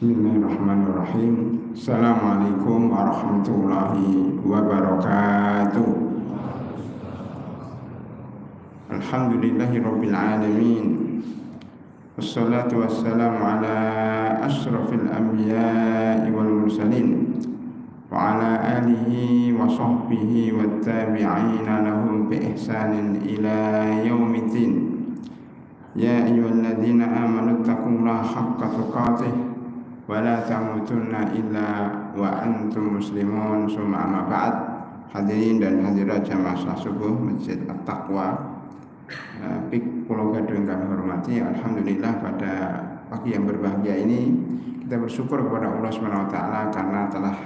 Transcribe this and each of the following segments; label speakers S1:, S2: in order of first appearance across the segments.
S1: Bismillahirrahmanirrahim. Assalamualaikum warahmatullahi wabarakatuh. Alhamdulillahirabbil alamin. Wassalatu wassalamu ala asyrafil anbiya'i wal mursalin wa ala alihi wa sahbihi wat tabi'ina lahum bi ihsanin ila yaumiddin. Ya ayyuhalladzina amanu taqullaha haqqa tuqatih wala tamutunna illa wa antum muslimun. Summa amma ba'd. Hadirin dan hadirat jamaah salat subuh Masjid At-Taqwa Pik Pulau Gadung kami hormati. Alhamdulillah pada pagi yang berbahagia ini kita bersyukur kepada Allah SWT karena telah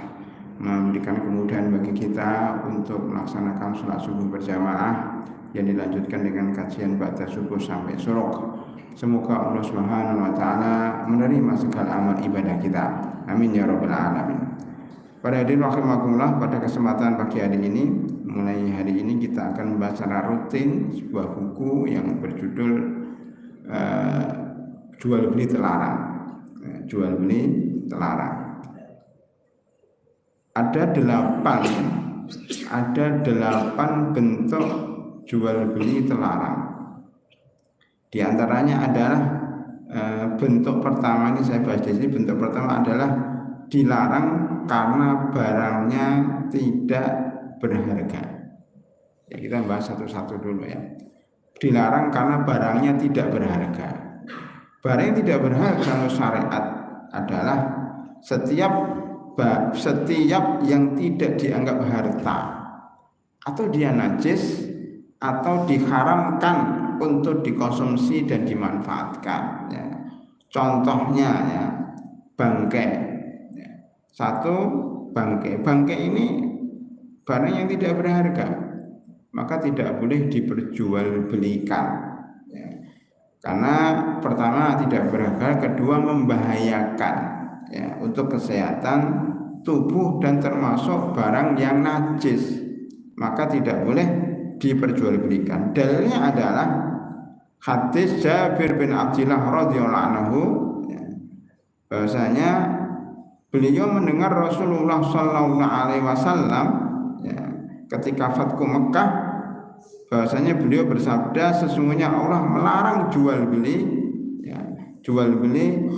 S1: memberikan kemudahan bagi kita untuk melaksanakan salat subuh berjamaah yang dilanjutkan dengan kajian ba'da subuh sampai suruk. Semoga Allah Subhanahu wa taala menerima segala amal ibadah kita. Amin ya rabbal alamin. Pada hadirin rahimakumullah, pada kesempatan pagi hari ini, mulai hari ini kita akan membahas secara rutin sebuah buku yang berjudul Jual Beli Terlarang. Jual Beli Terlarang. Ada delapan bentuk jual beli terlarang. Di antaranya adalah bentuk pertama, ini saya bahas di sini. Bentuk pertama adalah dilarang karena barangnya tidak berharga. Ya, kita bahas satu-satu dulu ya. Dilarang karena barangnya tidak berharga. Barang yang tidak berharga menurut syariat adalah setiap yang tidak dianggap harta, atau dia najis, atau diharamkan untuk dikonsumsi dan dimanfaatkan ya. Contohnya ya, bangkai ya. Satu, bangkai ini barang yang tidak berharga, maka tidak boleh diperjualbelikan ya. Karena pertama tidak berharga, kedua membahayakan ya, untuk kesehatan tubuh dan termasuk barang yang najis, maka tidak boleh diperjualbelikan. Dalilnya adalah hadis Jabir bin Abdullah radhiyallahu anhu ya, bahwasanya beliau mendengar Rasulullah sallallahu alaihi wasallam ya, ketika Fathu Mekah, bahwasanya beliau bersabda, sesungguhnya Allah melarang jual beli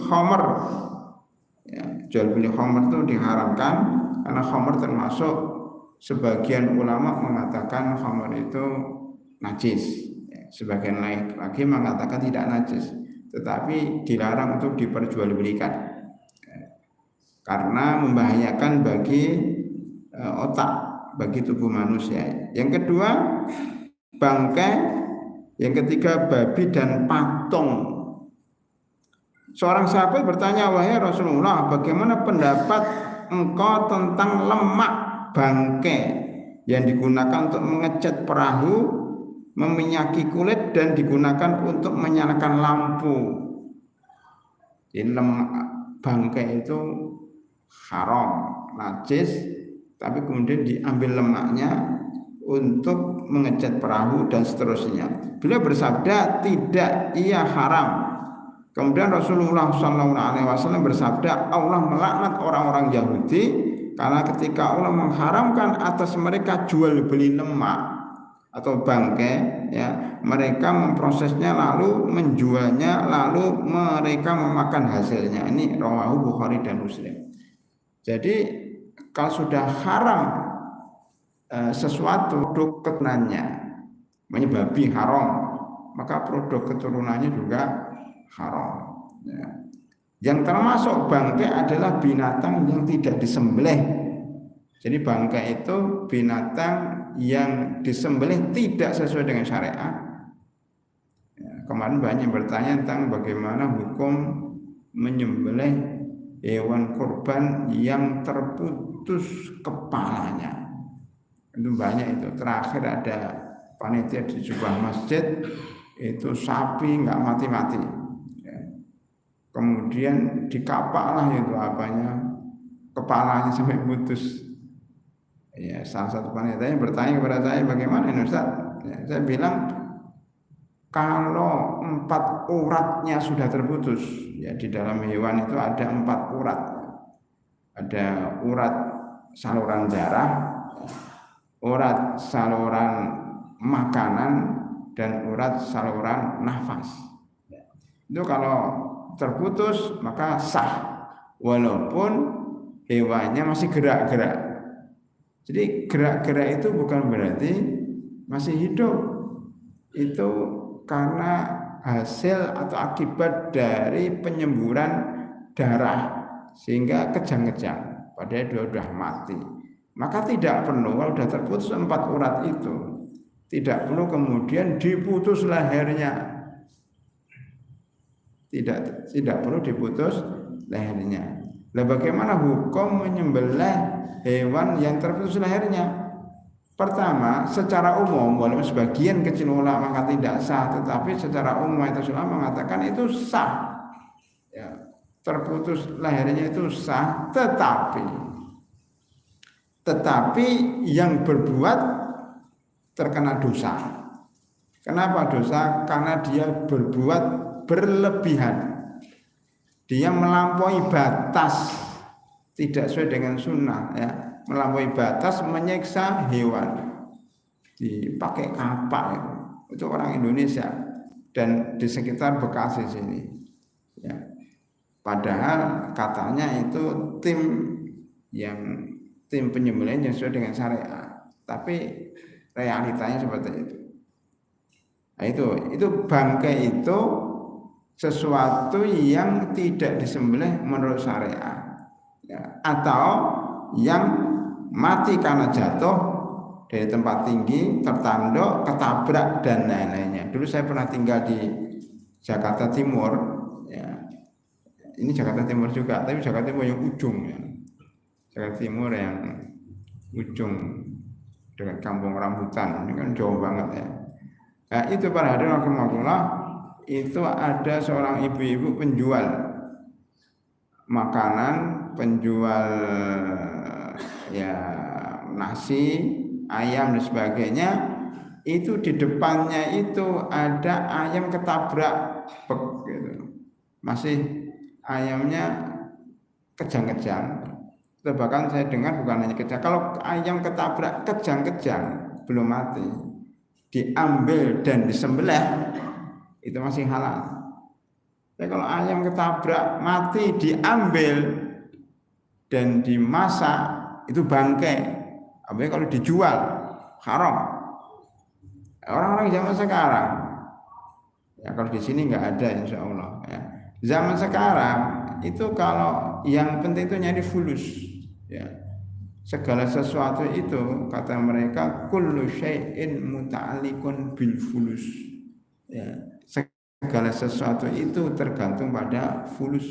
S1: khamr ya. Jual beli khamr itu diharamkan karena khamr termasuk, sebagian ulama mengatakan khamr itu najis ya. Sebagian lain lagi mengatakan tidak najis, tetapi dilarang untuk diperjualbelikan ya, karena membahayakan bagi otak, bagi tubuh manusia. Yang kedua bangkai. Yang ketiga babi dan patung. Seorang sahabat bertanya, wahai Rasulullah, bagaimana pendapat engkau tentang lemak bangkai yang digunakan untuk mengecat perahu, meminyaki kulit, dan digunakan untuk menyalakan lampu? Jadi lemak bangkai itu haram, najis, tapi kemudian diambil lemaknya untuk mengecat perahu dan seterusnya. Beliau bersabda, tidak, ia haram. Kemudian Rasulullah SAW bersabda, Allah melaknat orang-orang Yahudi karena ketika Allah mengharamkan atas mereka jual beli lemak atau bangkai ya, mereka memprosesnya lalu menjualnya, lalu mereka memakan hasilnya. Ini rawahu Bukhari dan Muslim. Jadi kalau sudah haram sesuatu produk keturunannya, babi haram, maka produk keturunannya juga haram ya. Yang termasuk bangkai adalah binatang yang tidak disembelih. Jadi bangkai itu binatang yang disembelih tidak sesuai dengan syariat ya. Kemarin banyak bertanya tentang bagaimana hukum menyembelih hewan kurban yang terputus kepalanya. Itu banyak itu. Terakhir ada panitia di sebuah masjid, itu sapi nggak mati-mati ya. Kemudian dikapaklah itu kepalanya sampai putus ya. Salah satu panitia bertanya kepada saya, bagaimana ini Ustaz ya, saya bilang kalau 4 uratnya sudah terputus, ya di dalam hewan itu ada 4 urat. Ada urat saluran darah, urat saluran makanan, dan urat saluran nafas. Itu kalau terputus maka sah, walaupun hewannya masih gerak-gerak. Jadi gerak-gerak itu bukan berarti masih hidup. Itu karena hasil atau akibat dari penyemburan darah sehingga kejang-kejang, padahal dia sudah mati. Maka tidak perlu, kalau sudah terputus 4 urat itu, tidak perlu kemudian diputus lehernya. Tidak perlu diputus lehernya. Lah bagaimana hukum menyembelih hewan yang terputus lehernya? Pertama, secara umum, walaupun sebagian kecil ulama mengatakan tidak sah, tetapi secara umum itu ulama mengatakan itu sah. Ya, terputus lehernya itu sah, tetapi yang berbuat terkena dosa. Kenapa dosa? Karena dia berbuat berlebihan. Dia melampaui batas, tidak sesuai dengan sunnah, ya. Melampaui batas, menyiksa hewan, dipakai kapak itu orang Indonesia dan di sekitar Bekasi sini, ya. Padahal katanya itu tim penyembelihan yang sesuai dengan syariat, tapi realitanya seperti itu. Nah, itu bangkai itu sesuatu yang tidak disembelih menurut syariat, ya. Atau yang mati karena jatuh dari tempat tinggi, tertanduk, ketabrak, dan lain-lainnya. Dulu saya pernah tinggal di Jakarta Timur, ya. Ini Jakarta Timur juga, tapi Jakarta Timur yang ujung, ya. Jakarta Timur yang ujung dengan kampung rambutan, ini kan jauh banget, ya. Nah, itu para hadirin rahimakumullah, itu ada seorang ibu-ibu penjual makanan, penjual ya nasi, ayam dan sebagainya. Itu di depannya itu ada ayam ketabrak, gitu. Masih ayamnya kejang-kejang. Bahkan saya dengar bukan hanya kejang, kalau ayam ketabrak kejang-kejang belum mati, diambil dan disembelih itu masih halal. Tapi kalau ayam ketabrak mati, diambil dan dimasak itu bangkai. Apalagi kalau dijual haram. Orang-orang zaman sekarang, ya kalau di sini nggak ada insya Allah, ya. Zaman sekarang itu kalau yang penting itu nyari fulus, ya. Segala sesuatu itu kata mereka kullu syai'in muta'alliqun bil fulus, ya. Segala sesuatu itu tergantung pada fulus.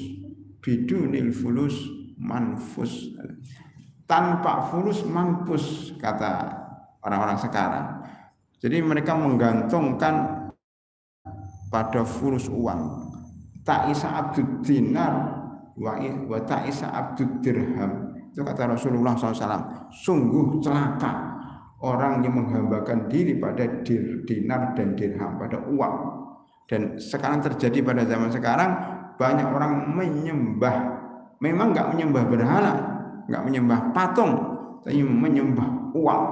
S1: Bidunil fulus manfus, tanpa fulus manfus kata orang-orang sekarang. Jadi mereka menggantungkan pada fulus uang. Ta'isa abdud dinar wa ta'isa abdud dirham. Itu kata Rasulullah SAW. Sungguh celaka orang yang menghambakan diri pada dinar dan dirham, pada uang. Dan sekarang terjadi pada zaman sekarang, banyak orang menyembah, memang nggak menyembah berhala, nggak menyembah patung, tapi menyembah uang.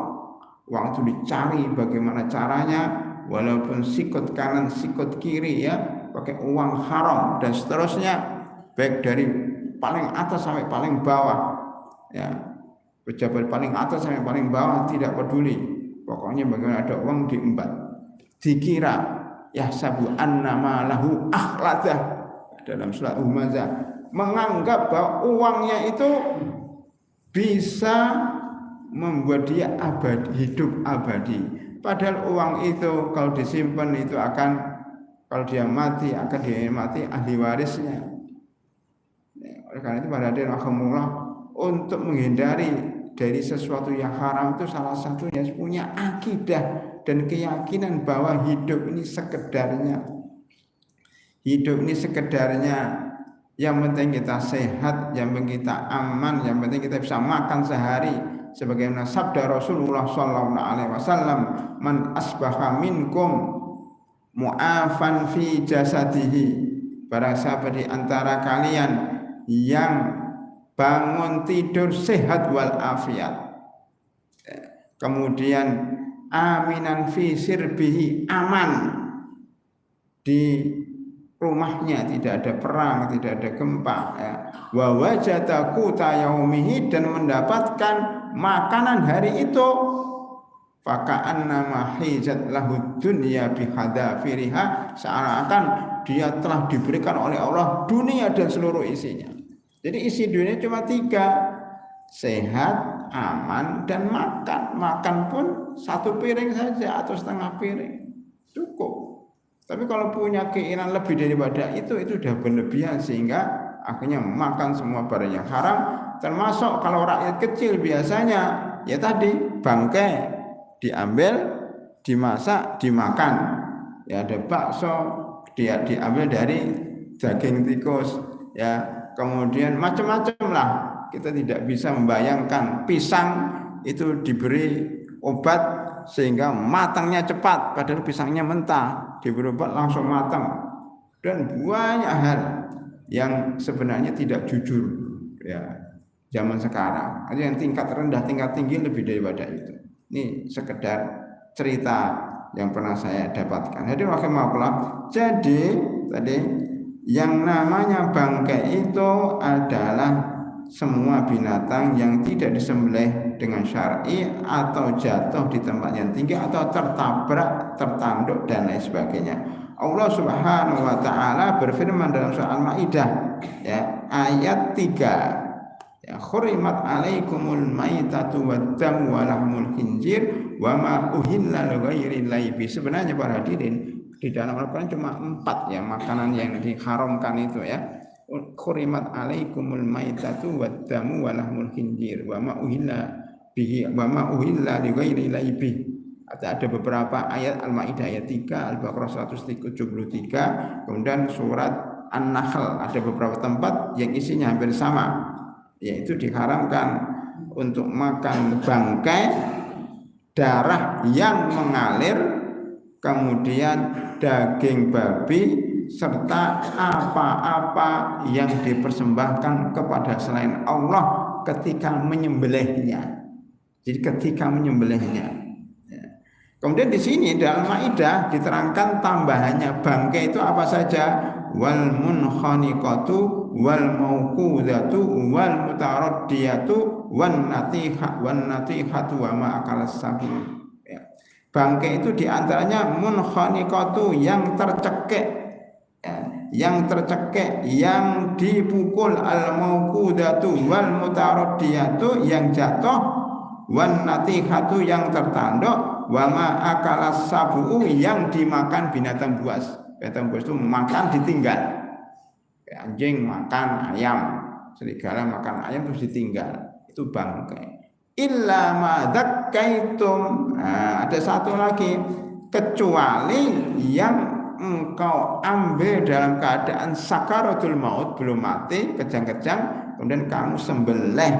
S1: Uang itu dicari bagaimana caranya, walaupun sikut kanan sikut kiri, ya, pakai uang haram dan seterusnya, baik dari paling atas sampai paling bawah, ya, pejabat paling atas sampai paling bawah tidak peduli, pokoknya bagaimana ada uang diembat, dikira ya sabu annama lahu akhladah dalam surat Humazah, menganggap bahwa uangnya itu bisa membuat dia abadi, hidup abadi. Padahal uang itu kalau disimpan itu akan, kalau dia mati akan dinikmati ahli warisnya. Oleh karena itu pada hadirin rahimakumullah, untuk menghindari dari sesuatu yang haram itu salah satunya punya akidah dan keyakinan bahwa hidup ini sekedarnya. Hidup ini sekedarnya. Yang penting kita sehat, yang penting kita aman, yang penting kita bisa makan sehari. Sebagaimana sabda Rasulullah sallallahu alaihi wasallam, "Man asbaha minkum mu'afan fi jasadihi, barang siapa di antara kalian yang bangun tidur sehat wal afiat, kemudian aminan fi sirbihi, aman di rumahnya, tidak ada perang, tidak ada gempa, ya. Wa wajada quta yaumihi, dan mendapatkan makanan hari itu, faka'annama hizat lahu dunya bihadafiriha, seakan dia telah diberikan oleh Allah dunia dan seluruh isinya. Jadi isi dunia cuma 3, sehat, aman, dan makan. Makan pun 1 piring saja atau setengah piring, cukup. Tapi kalau punya keinginan lebih daripada itu sudah berlebihan, sehingga akhirnya makan semua barang yang haram. Termasuk kalau rakyat kecil biasanya ya tadi, bangkai diambil, dimasak, dimakan. Ya ada bakso, dia diambil dari daging tikus, ya kemudian macam-macam lah. Kita tidak bisa membayangkan pisang itu diberi obat sehingga matangnya cepat, padahal pisangnya mentah, diberi obat langsung matang. Dan banyak hal yang sebenarnya tidak jujur, ya zaman sekarang. Ada yang tingkat rendah, tingkat tinggi lebih daripada itu. Ini sekedar cerita yang pernah saya dapatkan. Jadi tadi yang namanya bangkai itu adalah semua binatang yang tidak disembelih dengan syar'i atau jatuh di tempat yang tinggi atau tertabrak, tertanduk dan lain sebagainya. Allah Subhanahu wa taala berfirman dalam surah Al-Maidah, ya, ayat 3. Ya, khurimat alaikumul maitatu wad-damu wa lahmul khinzir wa ma uhilla lighairi llahi. Sebenarnya para hadirin, di dalam Al-Qur'an cuma 4 ya makanan yang diharamkan itu, ya. Khurimat alaikumul maitatu wad-damu wa lahmul khinzir wa ma uhilla bihi wa ma uhilla lighairi llahi. Ada beberapa ayat Al-Maidah ayat 3, Al-Baqarah 173, kemudian surat An-Nahl ada beberapa tempat yang isinya hampir sama, yaitu diharamkan untuk makan bangkai, darah yang mengalir, kemudian daging babi, serta apa-apa yang dipersembahkan kepada selain Allah ketika menyembelihnya. Jadi ketika menyembelihnya. Kemudian di sini dalam Maidah diterangkan tambahannya bangkai itu apa saja? Wal munkhaniqatu wal mauqudatu wal mutaraddiyatu wan natihatu wa ma akalas sabu. Ya. Bangkai itu diantaranya munkhaniqatu, yang tercekik, ya, yang tercekik, yang dipukul, al mauqudatu wal mutaraddiyatu, yang jatuh, wan natihatu, yang tertanduk, wa ma akalas sabu, yang dimakan binatang buas. Binatang buas itu makan ditinggal. Anjing makan ayam, serigala makan ayam terus ditinggal, itu bangkai. Illa ma dzakkaitum. Ada satu lagi, kecuali yang engkau ambil dalam keadaan sakaratul maut, belum mati, kejang-kejang, kemudian kamu sembelih,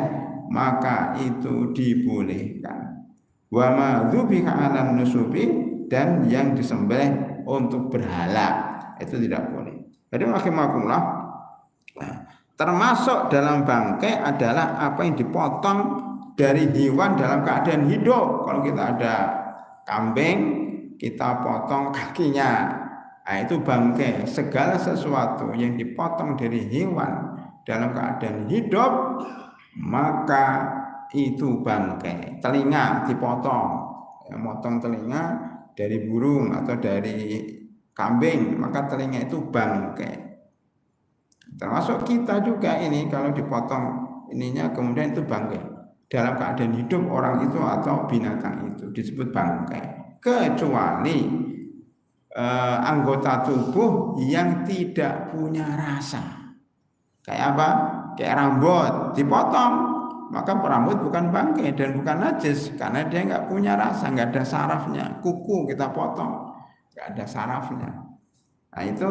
S1: maka itu dibolehkan. Wa ma dzubiha 'alan nusubi, dan yang disembelih untuk berhala itu tidak boleh. Jadi rahimakumullah, termasuk dalam bangkai adalah apa yang dipotong dari hewan dalam keadaan hidup. Kalau kita ada kambing, kita potong kakinya, nah itu bangkai. Segala sesuatu yang dipotong dari hewan dalam keadaan hidup, maka itu bangkai. Telinga dipotong, ya, motong telinga dari burung atau dari kambing, maka telinga itu bangkai. Termasuk kita juga ini, kalau dipotong ininya kemudian itu bangkai. Dalam keadaan hidup orang itu atau binatang itu disebut bangkai. Kecuali anggota tubuh yang tidak punya rasa. Kayak apa? Kayak rambut dipotong, maka rambut bukan bangkai dan bukan najis, karena dia nggak punya rasa, nggak ada sarafnya. Kuku kita potong, nggak ada sarafnya. Nah itu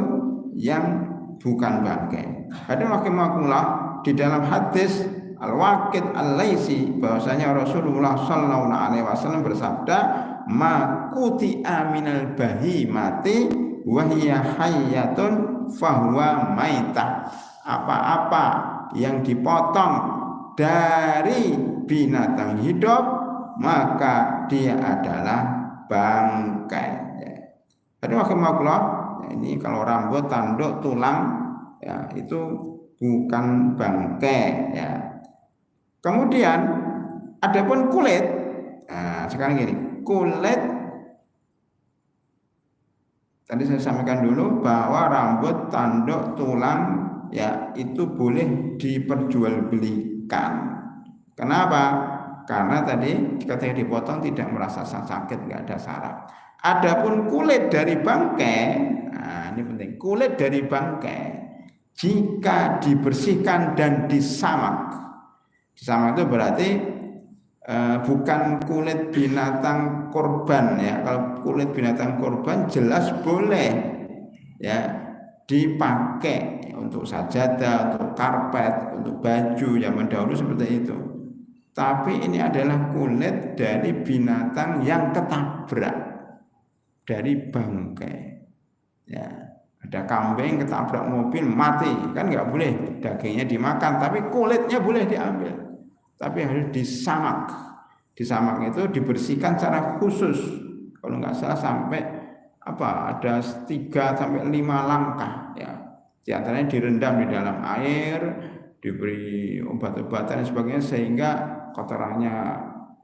S1: yang bukan bangkai. Ada rahimakumullah, di dalam hadis Al-Waqid Al-Laisi bahwasanya Rasulullah sallallahu alaihi wasallam bersabda, ma quti'a minal bahimati wa hiya hayyatun fahuwa maitah. Apa-apa yang dipotong dari binatang hidup maka dia adalah bangkai. Tadi rahimakumullah, ini kalau rambut, tanduk, tulang ya itu bukan bangkai ya. Kemudian adapun kulit, nah sekarang gini, kulit tadi saya sampaikan dulu bahwa rambut, tanduk, tulang ya itu boleh diperjualbelikan. Kenapa? Karena tadi ketika dipotong tidak merasa sakit, nggak ada saraf. Adapun kulit dari bangkai, nah ini penting, kulit dari bangkai jika dibersihkan dan disamak itu berarti bukan kulit binatang korban ya. Kalau kulit binatang korban jelas boleh ya dipakai untuk sajadah, untuk karpet, untuk baju zaman dahulu seperti itu. Tapi ini adalah kulit dari binatang yang ketabrak dari bangkai ya. Ada kambing ketabrak mobil mati, kan nggak boleh dagingnya dimakan, tapi kulitnya boleh diambil, tapi harus disamak. Disamak itu dibersihkan secara khusus, kalau nggak salah sampai ada 3-5 langkah ya. Di antaranya direndam di dalam air, diberi obat-obatan dan sebagainya sehingga kotorannya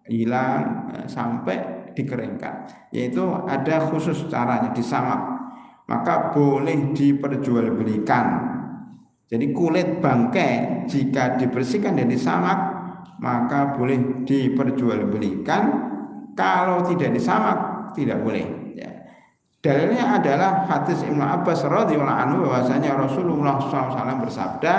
S1: hilang sampai dikeringkan. Yaitu ada khusus caranya disamak. Maka boleh diperjualbelikan. Jadi kulit bangkai jika dibersihkan dan disamak maka boleh diperjualbelikan. Kalau tidak disamak tidak boleh. Ya. Dalilnya adalah hadis Ibnu Abbas radhiyallahu anhu bahwasanya Rasulullah SAW bersabda,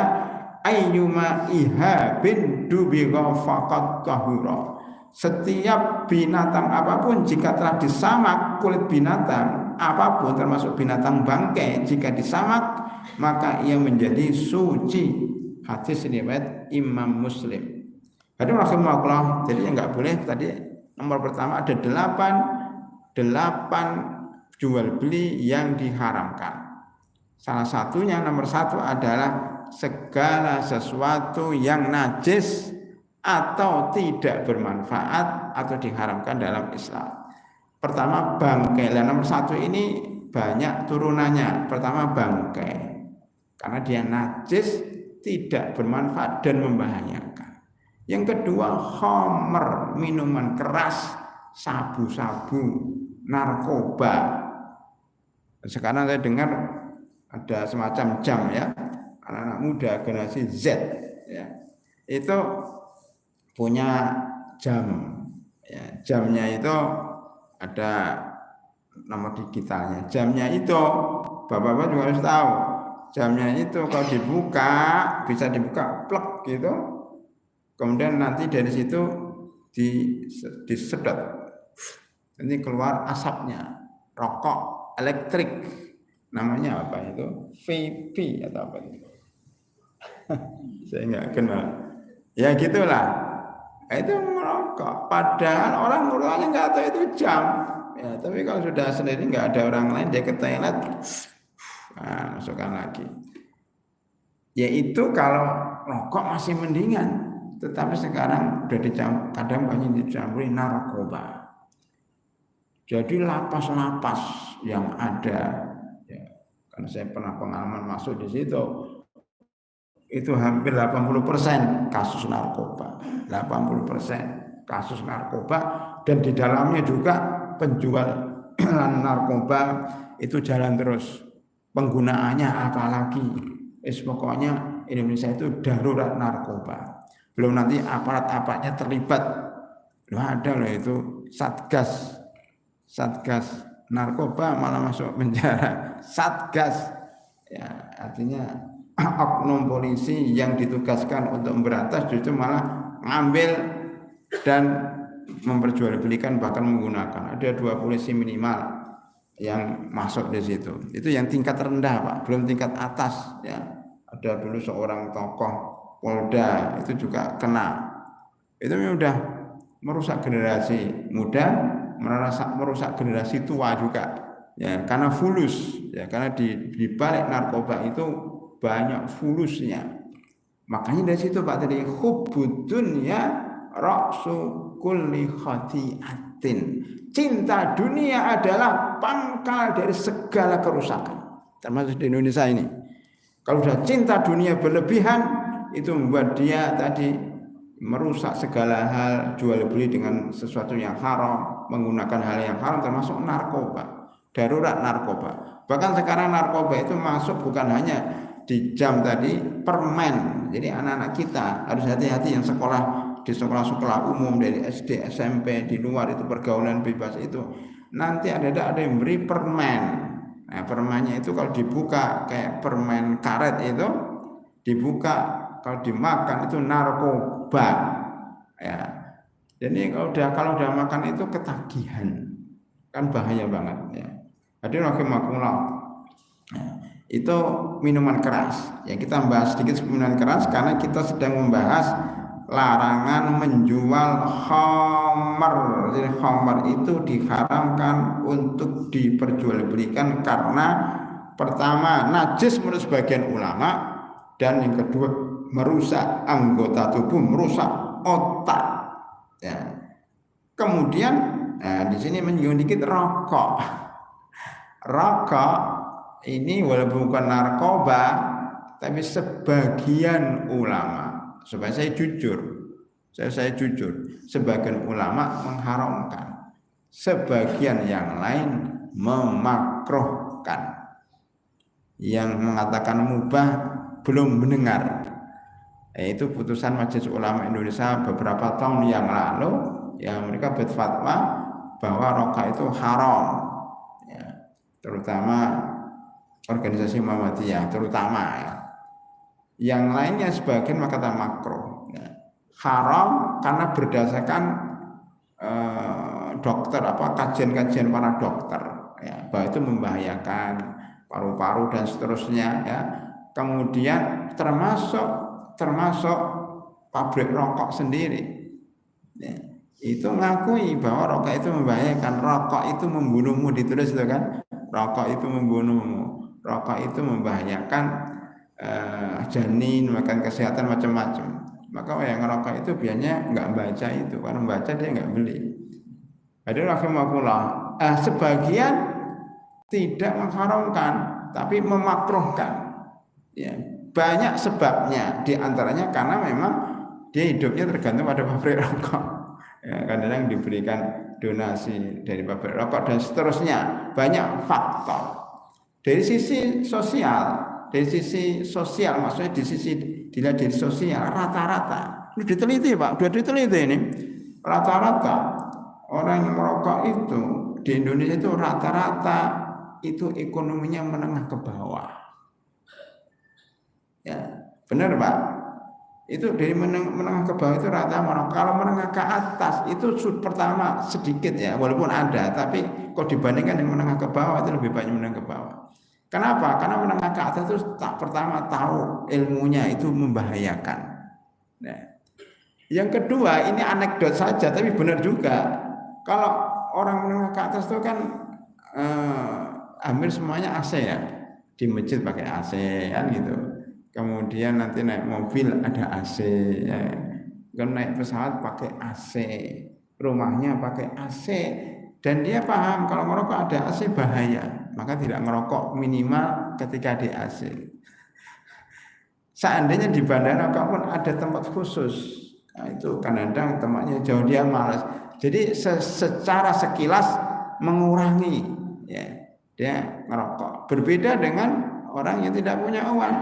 S1: ayyuma ihabin dubigha faqad tahura. Setiap binatang apapun jika telah disamak kulit binatang apapun termasuk binatang bangkai jika disamak maka ia menjadi suci. Hadis riwayat Imam Muslim. Hadis rahimahullah. Jadi yang enggak boleh tadi nomor pertama ada 8 jual beli yang diharamkan. Salah satunya nomor 1 adalah segala sesuatu yang najis atau tidak bermanfaat atau diharamkan dalam Islam. Pertama bangkai. Nomor 1 ini banyak turunannya. Pertama bangkai, karena dia najis, tidak bermanfaat dan membahayakan. Yang kedua khamr, minuman keras, sabu-sabu, narkoba. Sekarang saya dengar ada semacam jam ya, anak-anak muda generasi Z ya, itu punya jam ya. Jamnya itu ada nomor digitalnya. Jamnya itu bapak-bapak juga harus tahu, jamnya itu kalau dibuka bisa dibuka plek gitu, kemudian nanti dari situ disedot, ini keluar asapnya, rokok elektrik, namanya apa itu, vape atau apa itu saya nggak kenal ya, gitulah. Itu merokok, padahal orang orangnya nggak tahu itu jam ya. Tapi kalau sudah sendiri nggak ada orang lain, dia ke toilet, masukkan lagi. Yaitu kalau rokok masih mendingan, tetapi sekarang udah kadang banyak dicampuri narkoba. Jadi lapas-lapas yang ada ya, karena saya pernah pengalaman masuk di situ, itu hampir 80% kasus narkoba, 80% kasus narkoba, dan di dalamnya juga penjual narkoba itu jalan terus, penggunaannya apalagi, pokoknya Indonesia itu darurat narkoba. Belum nanti aparat-aparatnya terlibat, ada loh itu satgas narkoba malah masuk penjara, satgas ya, artinya oknum polisi yang ditugaskan untuk memberantas justru malah ngambil dan memperjualbelikan, bahkan menggunakan. Ada 2 polisi minimal yang masuk di situ. Itu yang tingkat rendah Pak, belum tingkat atas ya. Ada dulu seorang tokoh Polda itu juga kena. Itu sudah merusak generasi muda, merusak generasi tua juga ya, karena fulus, ya, karena di balik narkoba itu banyak fulusnya. Makanya dari situ Pak tadi hubbud dunya ra'su kulli khati'atin. Cinta dunia adalah pangkal dari segala kerusakan. Termasuk di Indonesia ini. Kalau sudah cinta dunia berlebihan, itu membuat dia tadi merusak segala hal, jual beli dengan sesuatu yang haram, menggunakan hal yang haram, termasuk narkoba, darurat narkoba. Bahkan sekarang narkoba itu masuk bukan hanya di jam tadi, permen. Jadi anak-anak kita harus hati-hati yang sekolah di sekolah-sekolah umum dari SD, SMP, di luar itu pergaulan bebas itu. Nanti ada yang beri permen. Nah, permennya itu kalau dibuka kayak permen karet itu dibuka, kalau dimakan itu narkoba. Ya. Jadi kalau udah makan itu ketagihan. Kan bahaya banget ya. Hadirin rahimakumullah. Itu minuman keras. Ya, kita membahas sedikit minuman keras karena kita sedang membahas larangan menjual khamar. Jadi khamar itu diharamkan untuk diperjualbelikan karena pertama najis menurut sebagian ulama, dan yang kedua merusak anggota tubuh, merusak otak. Ya. Kemudian di sini menyinggung dikit rokok. Rokok ini walaupun bukan narkoba, tapi sebagian ulama, supaya saya jujur, sebagian ulama mengharamkan, sebagian yang lain memakruhkan. Yang mengatakan mubah belum mendengar. Itu putusan Majelis Ulama Indonesia beberapa tahun yang lalu, yang mereka berfatwa bahwa rokok itu haram, ya, terutama organisasi Muhammadiyah terutama, ya. Yang lainnya sebagian mengatakan makruh, ya. Haram karena berdasarkan dokter, kajian-kajian para dokter, ya, bahwa itu membahayakan paru-paru dan seterusnya, ya. Kemudian termasuk pabrik rokok sendiri, ya, itu ngakui bahwa rokok itu membahayakan, rokok itu membunuhmu, ditulis itu kan, rokok itu membunuhmu, rokok itu membahayakan janin, makan kesehatan macam-macam. Maka yang ngerokok itu biasanya nggak baca itu, karena membaca dia nggak beli. Hadirin rahimakumullah, sebagian tidak mengharamkan tapi memakruhkan, ya, banyak sebabnya, diantaranya karena memang dia hidupnya tergantung pada pabrik rokok, ya, kadang diberikan donasi dari pabrik rokok dan seterusnya, banyak faktor. Dari sisi sosial maksudnya dilihat dari sosial, rata-rata ini diteliti Pak, sudah diteliti ini, rata-rata orang yang merokok itu di Indonesia itu rata-rata itu ekonominya menengah ke bawah. Ya, benar Pak. Itu dari menengah ke bawah itu rata merokok. Kalau menengah ke atas itu pertama sedikit, ya, walaupun ada, tapi kalau dibandingkan dengan menengah ke bawah itu lebih banyak menengah ke bawah. Kenapa? Karena menengah ke atas itu pertama tahu ilmunya itu membahayakan. Nah, yang kedua ini anekdot saja, tapi benar juga. Kalau orang menengah ke atas itu kan hampir semuanya AC, ya, di masjid pakai AC kan gitu. Kemudian nanti naik mobil ada AC, ya. Kan naik pesawat pakai AC, rumahnya pakai AC, dan dia paham kalau merokok ada AC bahaya, maka tidak merokok minimal ketika di AC. Seandainya di bandara pun ada tempat khusus, nah itu kadang-kadang tempatnya jauh dia malas. Jadi secara sekilas mengurangi, ya, dia merokok. Berbeda dengan orang yang tidak punya uang,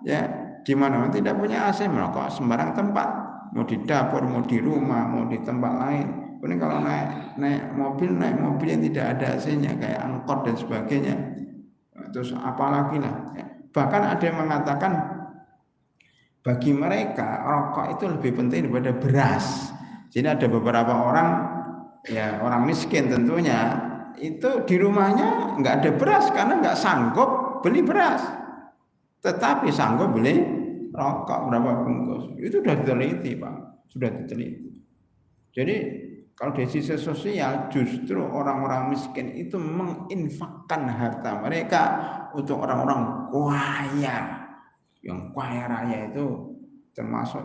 S1: ya, di mana tidak punya AC, merokok sembarang tempat, mau di dapur, mau di rumah, mau di tempat lain. Kemudian kalau naik mobil yang tidak ada AC-nya kayak angkot dan sebagainya, terus apalagi lah, ya. Bahkan ada yang mengatakan bagi mereka rokok itu lebih penting daripada beras. Jadi ada beberapa orang, ya, orang miskin tentunya, itu di rumahnya nggak ada beras karena nggak sanggup beli beras, tetapi sanggup beli rokok berapa bungkus. Itu sudah diteliti Pak, sudah diteliti. Jadi Kalau dari sisi sosial, justru orang-orang miskin itu menginfakkan harta mereka untuk orang-orang kaya. Yang kaya raya itu termasuk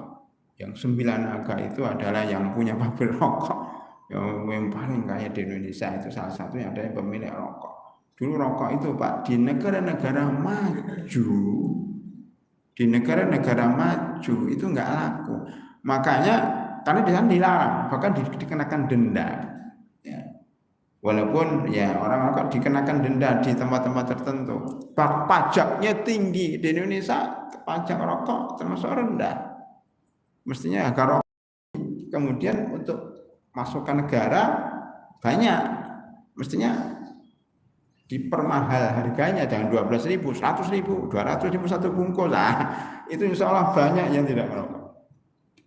S1: yang 9 naga itu adalah yang punya pabrik rokok. Yang paling kaya di Indonesia itu salah satunya ada yang pemilik rokok. Dulu rokok itu Pak di negara-negara maju, di negara-negara maju itu nggak laku. Makanya karena di sana dilarang, bahkan dikenakan denda. Ya. Walaupun ya orang rokok dikenakan denda di tempat-tempat tertentu, pajaknya tinggi di Indonesia, pajak rokok termasuk rendah. Mestinya harga rokok kemudian untuk masuk ke negara banyak, mestinya dipermahal harganya, jangan 12.000, 100.000, 200.000 satu bungkus. Nah, itu insya Allah banyak yang tidak merokok.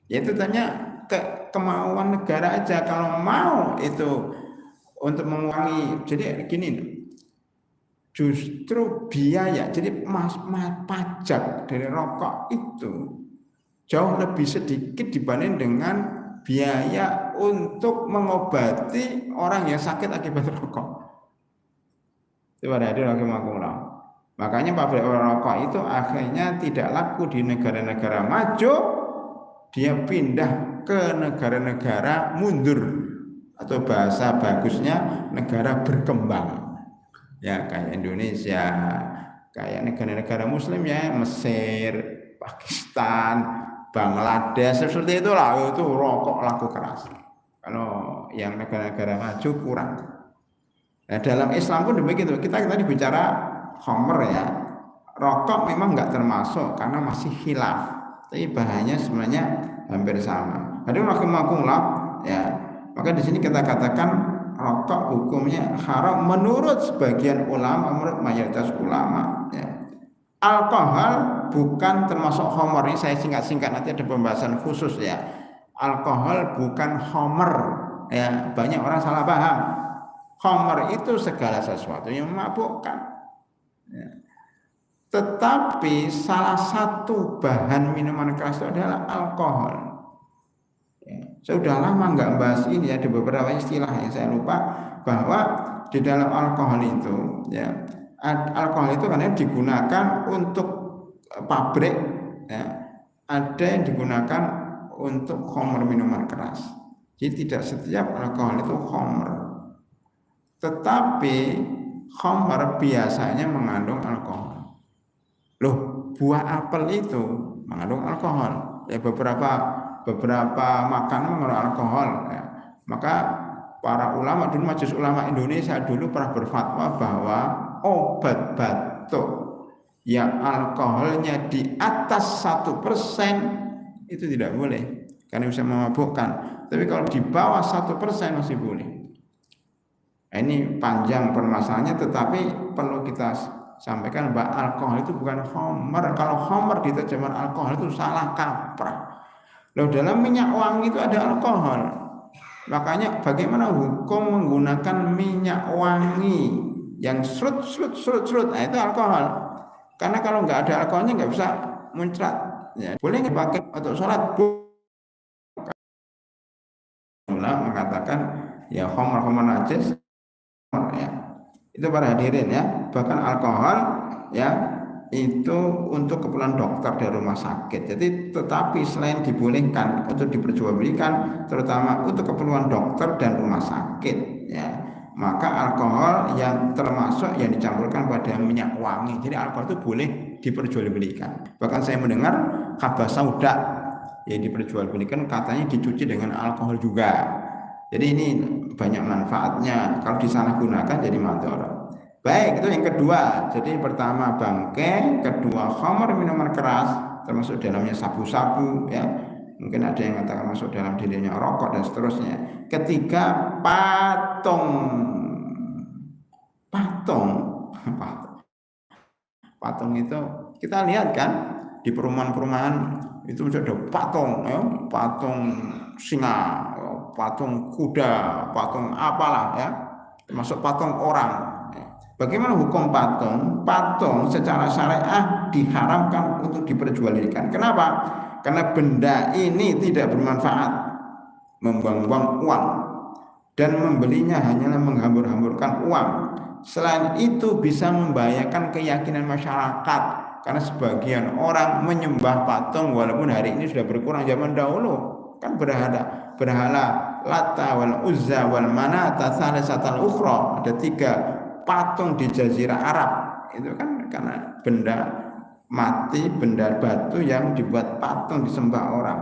S1: Ya itu tanya kemauan negara aja. Kalau mau itu untuk mengurangi, jadi gini, justru biaya, jadi pajak dari rokok itu jauh lebih sedikit dibanding dengan biaya untuk mengobati orang yang sakit akibat rokok. Itu pada hadir rahimakumullah. Makanya pabrik rokok itu akhirnya tidak laku di negara-negara maju, dia pindah ke negara-negara mundur, atau bahasa bagusnya negara berkembang. Ya kayak Indonesia, kayak negara-negara muslim ya, Mesir, Pakistan, Bangladesh, seperti itulah, itu rokok laku keras. Kalau yang negara-negara maju kurang. Nah, dalam Islam pun demikian. Kita tadi bicara khamr ya, rokok memang nggak termasuk karena masih khilaf, tapi bahannya sebenarnya hampir sama. Hadirin rahimakumullah ya. Maka di sini kita katakan rokok hukumnya haram menurut sebagian ulama, menurut mayoritas ulama. Ya. Alkohol bukan termasuk khamr. Ini saya singkat-singkat, nanti ada pembahasan khusus ya. Alkohol bukan khamr ya. Banyak orang salah paham. Khamr itu segala sesuatu yang memabukkan. Ya. Tetapi salah satu bahan minuman keras itu adalah alkohol. Ya. Saya sudah lama nggak bahas ini ya, ada beberapa istilah yang saya lupa, bahwa di dalam alkohol itu, ya, alkohol itu karena digunakan untuk pabrik, ya, ada yang digunakan untuk khamr minuman keras. Jadi tidak setiap alkohol itu khamr. Tetapi khamr biasanya mengandung alkohol. Loh, buah apel itu mengandung alkohol. Ya beberapa makanan mengandung alkohol. Ya. Maka para ulama dulu, Majelis Ulama Indonesia dulu pernah berfatwa bahwa obat batuk yang alkoholnya di atas 1% itu tidak boleh karena bisa memabukkan. Tapi kalau di bawah 1% masih boleh. Ini panjang permasalahannya, tetapi perlu kita sampaikan bahwa alkohol itu bukan khamr. Kalau khamr di terjemahan alkohol itu salah kaprah. Loh, dalam minyak wangi itu ada alkohol. Makanya bagaimana hukum menggunakan minyak wangi yang serut, nah itu alkohol. Karena kalau nggak ada alkoholnya nggak bisa muncrat. Ya, boleh dipakai untuk sholat. Mengatakan ya khamr najis. Ya. Itu para hadirin ya, bahkan alkohol ya itu untuk keperluan dokter dari rumah sakit. Jadi tetapi selain dibolehkan untuk diperjualbelikan terutama untuk keperluan dokter dan rumah sakit ya, maka alkohol yang termasuk yang dicampurkan pada minyak wangi. Jadi alkohol itu boleh diperjualbelikan. Bahkan saya mendengar khabas sauda yang diperjualbelikan katanya dicuci dengan alkohol juga. Jadi ini banyak manfaatnya. Kalau disalahgunakan jadi madharat. Baik, itu yang kedua. Jadi pertama bangkai, kedua khamr minuman keras, termasuk dalamnya sabu-sabu ya. Mungkin ada yang mengatakan masuk dalam dirinya rokok dan seterusnya. Ketiga patung. Patung itu kita lihat kan di perumahan-perumahan itu sudah ada patung ya, patung singa, patung kuda, patung apalah ya, termasuk patung orang. Bagaimana hukum patung? Patung secara syariah diharamkan untuk diperjualbelikan. Kenapa? Karena benda ini tidak bermanfaat, membuang-buang uang. dan membelinya hanyalah menghambur-hamburkan uang. Selain itu bisa membahayakan keyakinan masyarakat karena sebagian orang menyembah patung walaupun hari ini sudah berkurang. Zaman dahulu kan berhala Lata wal Uzza wal Manata salisatal ukhra, ada 3 patung di jazirah Arab. Itu kan karena benda mati, benda batu yang dibuat patung disembah orang.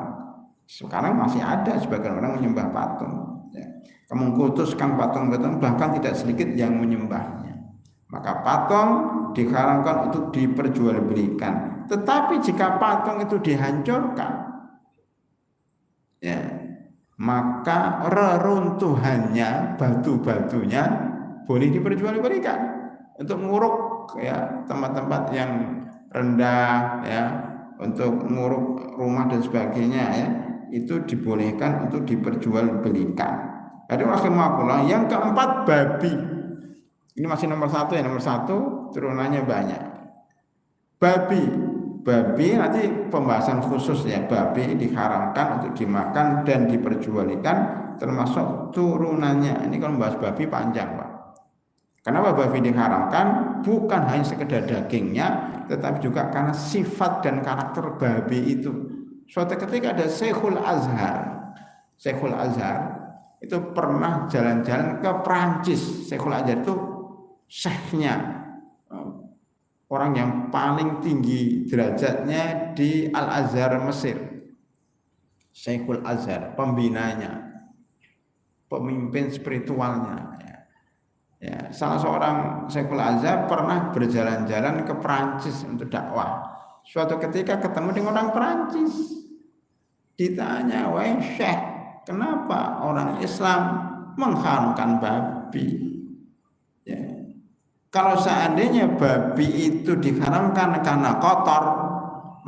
S1: Sekarang masih ada sebagian orang menyembah patung, ya. Mengkultuskan patung-patung, bahkan tidak sedikit yang menyembahnya. Maka patung diharamkan untuk diperjualbelikan. Tetapi jika patung itu dihancurkan, ya, maka reruntuhannya, batu-batunya boleh diperjualbelikan untuk nguruk, ya, tempat-tempat yang rendah, ya, untuk nguruk rumah dan sebagainya, ya, itu dibolehkan untuk diperjualbelikan. Jadi rahimakumullah, yang keempat babi. Ini masih nomor 1 ya, nomor 1 turunannya banyak. Babi nanti pembahasan khusus ya. Babi diharamkan untuk dimakan dan diperjualbelikan, termasuk turunannya. Ini kalau membahas babi panjang, Pak. Kenapa babi diharamkan? Bukan hanya sekedar dagingnya, tetapi juga karena sifat dan karakter babi itu. Suatu ketika ada Syekhul Azhar itu pernah jalan-jalan ke Prancis. Syekhul Azhar itu syekhnya, orang yang paling tinggi derajatnya di Al-Azhar Mesir. Syekhul Azhar, pembinanya, pemimpin spiritualnya. Ya, salah seorang Syekhul Azhar pernah berjalan-jalan ke Prancis untuk dakwah. Suatu ketika ketemu dengan orang Prancis. Ditanya, "Wahai Syekh, kenapa orang Islam mengharamkan babi?" Ya. Kalau seandainya babi itu diharamkan karena kotor,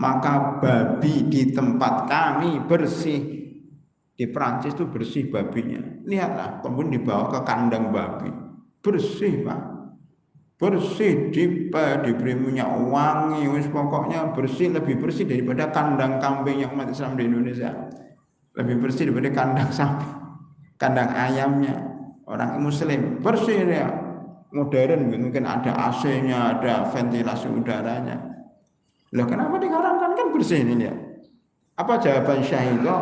S1: maka babi di tempat kami bersih. Di Prancis itu bersih babinya. Lihatlah, kemudian dibawa ke kandang babi. Bersih, Pak. Bersih, diberi minyak wangi, pokoknya bersih, lebih bersih daripada kandang kambing yang umat Islam di Indonesia. Lebih bersih daripada kandang sapi, kandang ayamnya orang Muslim. Bersih ya, modern, mungkin ada AC-nya, ada ventilasi udaranya. Loh, kenapa diharamkan? Kan bersih ini ya. Apa jawaban Syekh itu?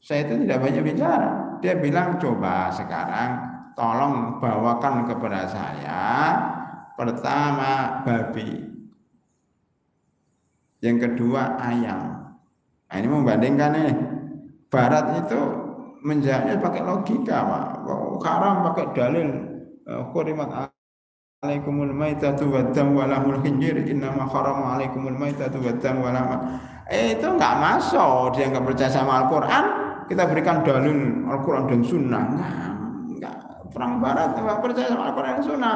S1: Saya itu tidak banyak bicara. Dia bilang, coba sekarang tolong bawakan kepada saya pertama babi, yang kedua ayam. Nah, ini membandingkan nih. Barat itu menjawabnya pakai logika, Pak. Haram pakai dalil qurimat alaikumul maitatu waddam wa lahmul khinzir innama harama alaikumul maitatu waddam wa lahmul. Itu enggak masuk. Dia enggak percaya sama Al-Qur'an, kita berikan dalil Al-Qur'an dan Sunnah. Enggak. Perang Barat enggak percaya sama Al-Qur'an dan Sunnah,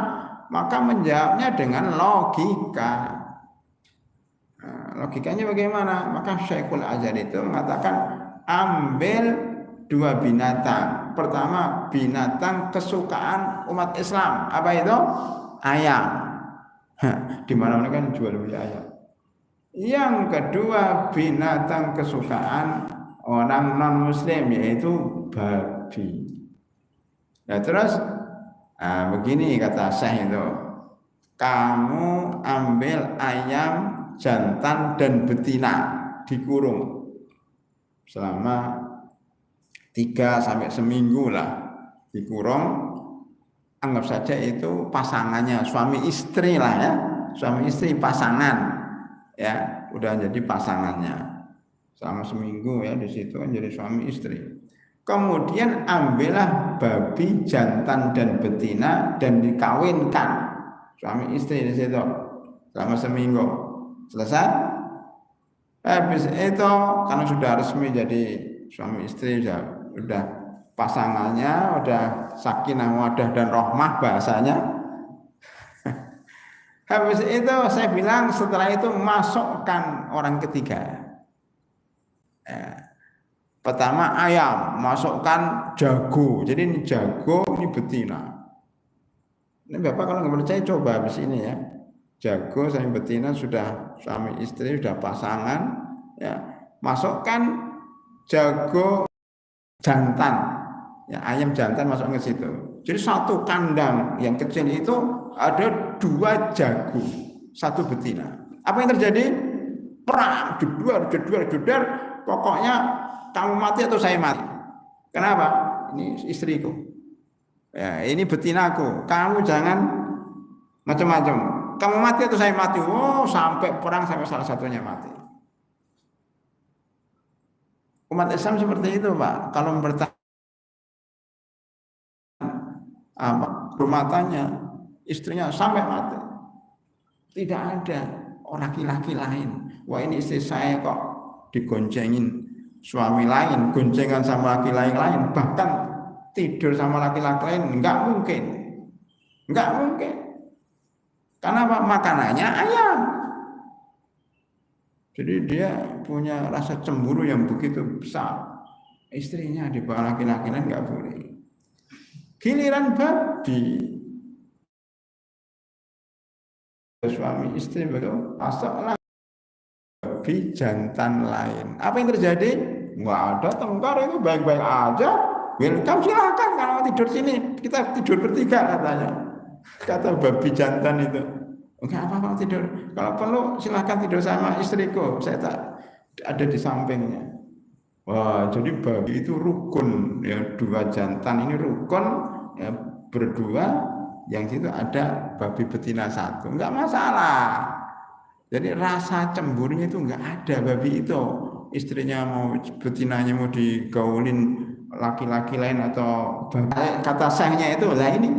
S1: maka menjawabnya dengan logika. Nah, logikanya bagaimana? Maka Syekhul Azhar itu mengatakan, ambil 2 binatang. Pertama, binatang kesukaan umat Islam. Apa itu? Ayam. Di mana-mana kan jual beli ayam. Yang kedua, binatang kesukaan orang non-muslim, yaitu babi. Nah, terus begini kata Syekh itu, kamu ambil ayam jantan dan betina, dikurung selama 3 sampai seminggu lah, dikurung. Anggap saja itu pasangannya, suami istri lah ya, suami istri pasangan ya, udah jadi pasangannya selama seminggu ya, di situ kan jadi suami istri. Kemudian ambillah babi jantan dan betina dan dikawinkan suami istri di situ selama seminggu. Selesai. Habis itu karena sudah resmi jadi suami istri, udah pasangannya, udah sakinah mawaddah dan rahmah bahasanya. Habis itu saya bilang, setelah itu masukkan orang ketiga. Pertama ayam, masukkan jago. Jadi ini jago, ini betina. Ini Bapak kalau nggak percaya coba habis ini ya. Jago sama betina sudah suami istri, sudah pasangan, ya. Masukkan jago jantan. Ya, ayam jantan masuk ke situ. Jadi satu kandang yang kecil itu ada 2 jago, 1 betina. Apa yang terjadi? Perang, jedar. Pokoknya kamu mati atau saya mati. Kenapa? Ini istriku. Ya, ini betinaku. Kamu jangan macam-macam. Kamu mati atau saya mati. Oh, sampai perang sampai salah satunya mati. Umat Islam seperti itu, Pak. Kalau bertahan rumah tanya istrinya sampai mati, tidak ada laki-laki lain. Wah, ini istri saya kok digoncengin suami lain, goncengan sama laki-laki lain, bahkan tidur sama laki-laki lain, nggak mungkin. Karena apa? Makanannya ayam. Jadi dia punya rasa cemburu yang begitu besar. Istrinya di bawah laki-laki lain nggak boleh. Giliran babi, suami istri begitu, masuklah babi jantan lain. Apa yang terjadi? Nggak ada tengkar, itu baik-baik aja. Welcome, silakan kalau tidur sini, kita tidur bertiga katanya. Kata babi jantan itu. Enggak apa-apa tidur. Kalau perlu silakan tidur sama istriku. Saya tak ada di sampingnya. Wah, jadi babi itu rukun, ya 2 jantan ini rukun, ya berdua, yang situ ada babi betina 1, enggak masalah. Jadi rasa cemburunya itu enggak ada babi itu. Istrinya mau betinanya mau digaulin laki-laki lain atau babi. Kata sahnya itu lah ini,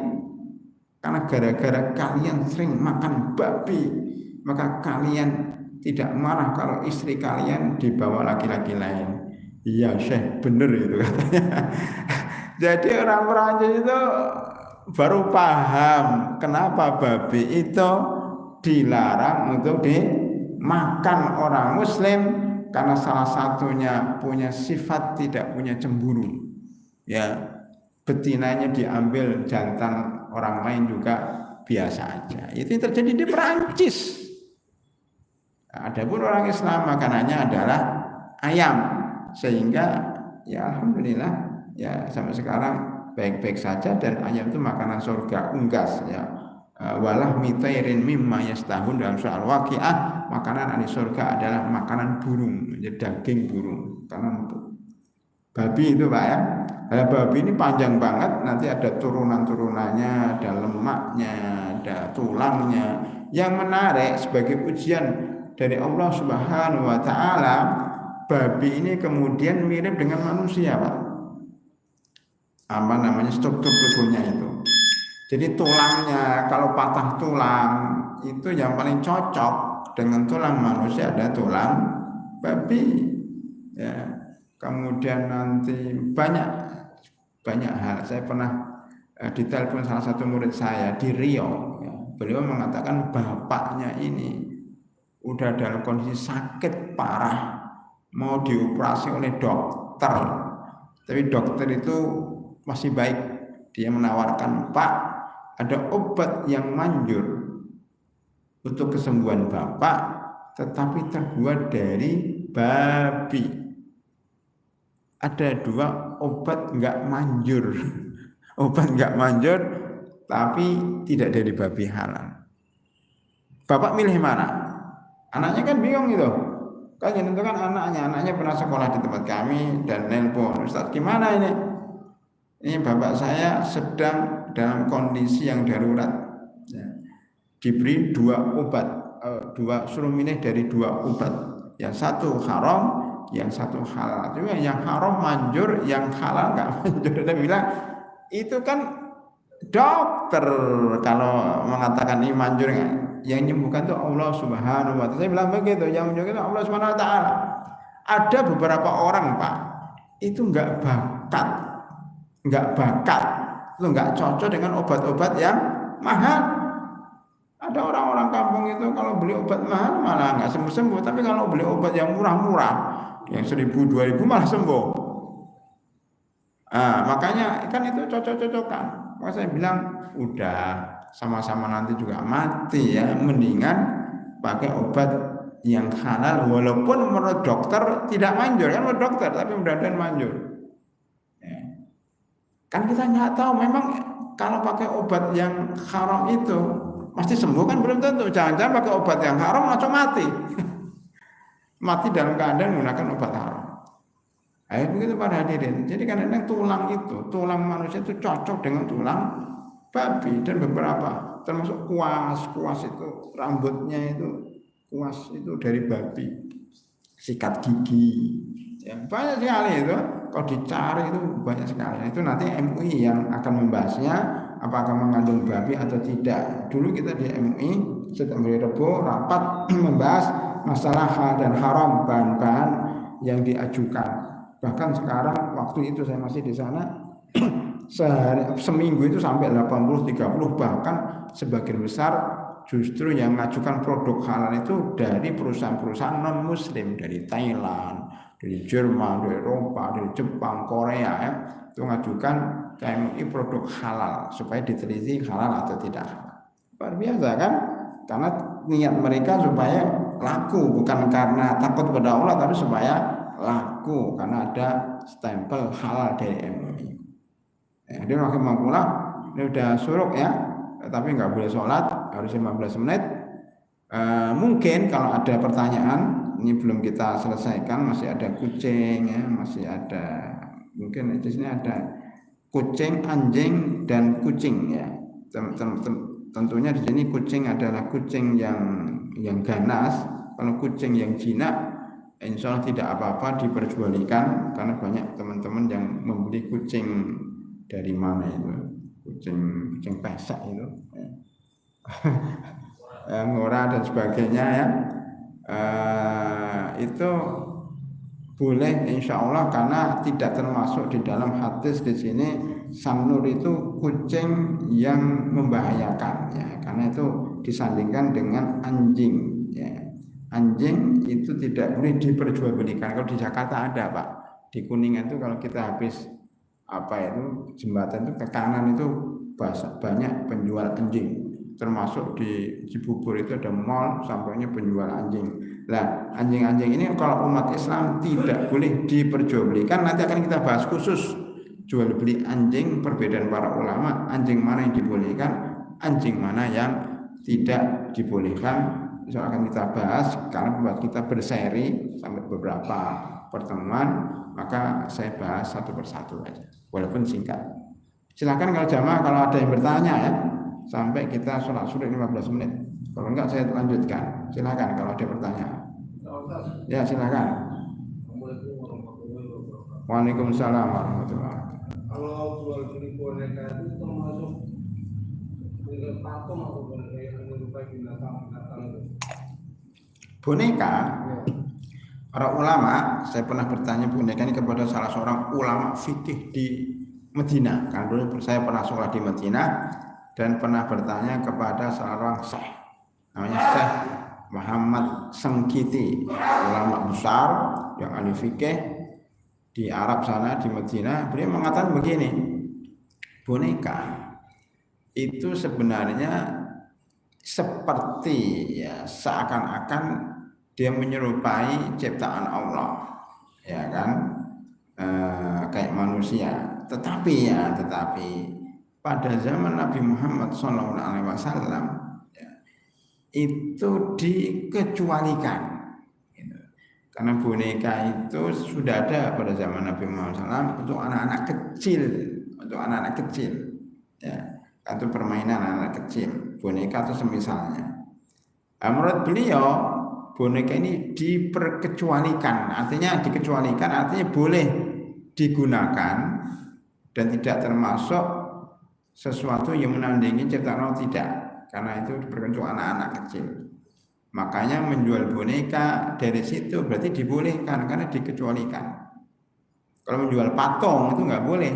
S1: karena gara-gara kalian sering makan babi, maka kalian tidak marah kalau istri kalian dibawa laki-laki lain. Iya, Syekh, bener itu katanya. Jadi orang Perancis itu baru paham kenapa babi itu dilarang untuk dimakan orang Muslim, karena salah satunya punya sifat tidak punya cemburu. Ya, betinanya diambil, jantan orang lain juga biasa aja. Itu yang terjadi di Perancis. Adapun orang Islam makanannya adalah ayam. Sehingga ya alhamdulillah ya sampai sekarang baik-baik saja, dan ayam itu makanan surga, unggas ya. Walah mitairin mimma yastahun, dalam surah Al-Waqiah, makanan ahli surga adalah makanan burung, daging burung. Karena babi itu Pak ya, babi ini panjang banget, nanti ada turunan-turunannya, ada lemaknya, ada tulangnya. Yang menarik sebagai ujian dari Allah Subhanahu wa taala, babi ini kemudian mirip dengan manusia, Pak. Apa namanya, struktur tubuhnya itu. Jadi tulangnya, kalau patah tulang itu yang paling cocok dengan tulang manusia ada tulang babi. Ya. Kemudian nanti banyak hal. Saya pernah ditelepon salah satu murid saya di Riau. Ya. Beliau mengatakan bapaknya ini udah dalam kondisi sakit parah, mau dioperasi oleh dokter, tapi dokter itu masih baik. Dia menawarkan, Pak, ada obat yang manjur untuk kesembuhan bapak, tetapi terbuat dari babi. Ada 2 obat nggak manjur, obat nggak manjur, tapi tidak dari babi halal. Bapak milih mana? Anaknya kan bingung gitu. Kan yang tentukan anaknya pernah sekolah di tempat kami dan nelpon, Ustaz gimana ini? Ini bapak saya sedang dalam kondisi yang darurat. Ya. Diberi 2 obat, suruh milih dari 2 obat. Yang satu haram, yang satu halal. Cuma yang haram manjur, yang halal nggak manjur. Dia bilang itu kan dokter kalau mengatakan ini manjur, yang menyembuhkan itu Allah Subhanahu wa taala. Saya bilang begitu, yang menyembuhkan itu Allah Subhanahu wa taala. Ada beberapa orang, Pak, itu enggak bakat, itu enggak cocok dengan obat-obat yang mahal. Ada orang-orang kampung itu kalau beli obat mahal malah enggak sembuh-sembuh, tapi kalau beli obat yang murah-murah, yang 1.000, 2.000 malah sembuh. Makanya kan itu cocok-cocokan. Maka saya bilang udah sama-sama nanti juga mati ya, mendingan pakai obat yang halal, walaupun menurut dokter tidak manjur, kan menurut dokter, tapi mudah-mudahan manjur ya. Kan kita nggak tahu memang kalau pakai obat yang haram itu pasti sembuh kan belum tentu. Jangan-jangan pakai obat yang haram langsung mati. Mati dalam keadaan menggunakan obat haram. Begitu para hadirin. Jadi kadang-kadang tulang manusia itu cocok dengan tulang babi dan beberapa termasuk kuas itu rambutnya itu kuas itu dari babi, sikat gigi, ya, banyak sekali itu. Kalau dicari itu banyak sekali. Itu nanti MUI yang akan membahasnya apakah mengandung babi atau tidak. Dulu kita di MUI setiap hari Rebo rapat membahas masalah halal dan haram bahan-bahan yang diajukan. Bahkan sekarang waktu itu saya masih di sana seminggu itu sampai 80-30, bahkan sebagian besar justru yang mengajukan produk halal itu dari perusahaan-perusahaan non muslim, dari Thailand, dari Jerman, dari Eropa, dari Jepang, Korea, ya, itu mengajukan KMUI produk halal supaya diteliti halal atau tidak halal. Luar biasa kan? Karena niat mereka supaya laku, bukan karena takut pada Allah, tapi supaya laku karena ada stempel halal dari MUI. Dia rahimahullah, ini udah suruk ya, tapi nggak boleh sholat, harus 15 menit. Mungkin kalau ada pertanyaan, ini belum kita selesaikan, masih ada kucing ya, masih ada mungkin di sini ada kucing, anjing dan kucing ya. Tentunya di sini kucing adalah kucing yang ganas. Kalau kucing yang jinak, insya Allah tidak apa-apa diperjualkan, karena banyak teman-teman yang membeli kucing dari mana itu, kucing pesek itu, ngora dan sebagainya ya, itu boleh insya Allah karena tidak termasuk di dalam hadis di sini samnur itu kucing yang membahayakan ya, karena itu disandingkan dengan anjing ya. Anjing itu tidak boleh diperjualbelikan. Kalau di Jakarta ada Pak, di Kuningan itu kalau kita habis itu jembatan itu ke kanan itu banyak penjual anjing, termasuk di Cibubur itu ada mall sampainya penjual anjing. Nah, anjing-anjing ini kalau umat Islam tidak boleh diperjualbelikan. Nanti akan kita bahas khusus jual beli anjing, perbedaan para ulama, anjing mana yang dibolehkan, anjing mana yang tidak dibolehkan. Itu akan kita bahas karena buat kita berseri sampai beberapa pertemuan, maka saya bahas satu persatu aja, walaupun singkat. Silakan kalau jamaah, kalau ada yang bertanya ya, sampai kita sholat subuh 15 menit. Kalau enggak saya lanjutkan. Silakan kalau ada pertanyaan. Ya silakan. Waalaikumsalam warahmatullahi wabarakatuh.
S2: Kalau jual beli boneka itu termasuk patung atau boneka yang menyerupai binatang-binatang itu?
S1: Boneka, para ulama, saya pernah bertanya boneka ini kepada salah seorang ulama fikih di Medina. Karena dulu saya pernah sekolah di Medina dan pernah bertanya kepada seorang syekh, namanya Syekh Muhammad Sengkiti, ulama besar yang ahli fikih di Arab sana di Medina. Beliau mengatakan begini, boneka itu sebenarnya seperti ya seakan-akan dia menyerupai ciptaan Allah, ya kan, kayak manusia. Tetapi pada zaman Nabi Muhammad SAW ya, itu dikecualikan, gitu. Karena boneka itu sudah ada pada zaman Nabi Muhammad SAW untuk anak-anak kecil, ya, itu permainan anak kecil. Boneka itu semisalnya. Menurut beliau boneka ini diperkecualikan, artinya boleh digunakan dan tidak termasuk sesuatu yang menandingi ciptaan Allah, tidak, karena itu diperkecualikan anak-anak kecil. Makanya menjual boneka dari situ berarti dibolehkan karena dikecualikan. Kalau menjual patung itu nggak boleh.